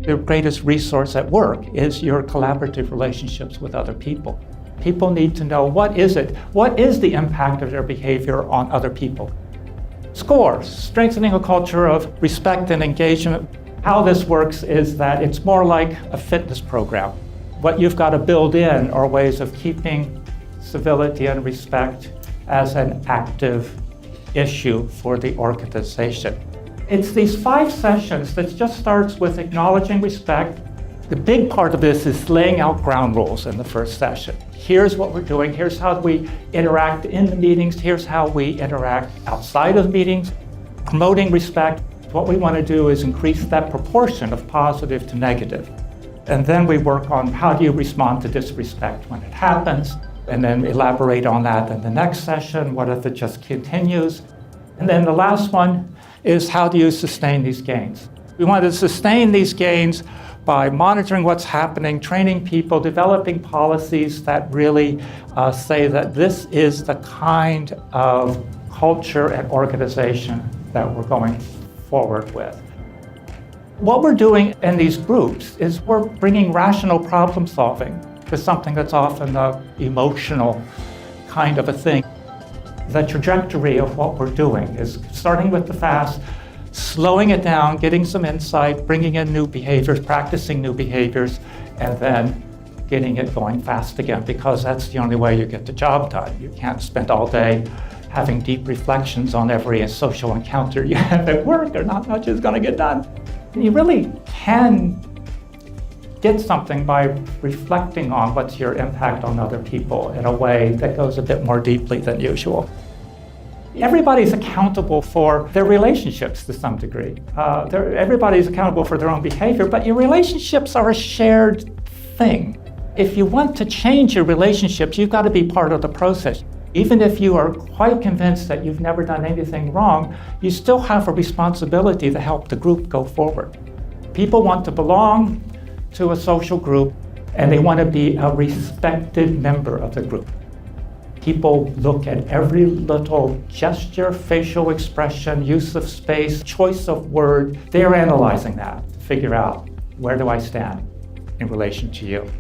The greatest resource at work is your collaborative relationships with other people. People need to know what is the impact of their behavior on other people. SCORE, strengthening a culture of respect and engagement. How this works is that it's more like a fitness program. What you've got to build in are ways of keeping civility and respect as an active issue for the organization. It's these 5 sessions that just starts with acknowledging respect. The big part of this is laying out ground rules in the first session. Here's what we're doing, here's how we interact in the meetings, here's how we interact outside of meetings. Promoting respect, what we want to do is increase that proportion of positive to negative. And then we work on how do you respond to disrespect when it happens, and then elaborate on that in the next session. What if it just continues? And then the last one is how do you sustain these gains? We want to sustain these gains by monitoring what's happening, training people, developing policies that really say that this is the kind of culture and organization that we're going forward with. What we're doing in these groups is we're bringing rational problem solving to something that's often an emotional kind of a thing. The trajectory of what we're doing is starting with the fast, slowing it down, getting some insight, bringing in new behaviors, practicing new behaviors, and then getting it going fast again, because that's the only way you get the job done. You can't spend all day having deep reflections on every social encounter you have at work, or not much is going to get done. And you really can get something by reflecting on what's your impact on other people in a way that goes a bit more deeply than usual. Everybody's accountable for their relationships to some degree. Everybody's accountable for their own behavior, but your relationships are a shared thing. If you want to change your relationships, you've got to be part of the process. Even if you are quite convinced that you've never done anything wrong, you still have a responsibility to help the group go forward. People want to belong to a social group, and they want to be a respected member of the group. People look at every little gesture, facial expression, use of space, choice of word. They're analyzing that to figure out, where do I stand in relation to you?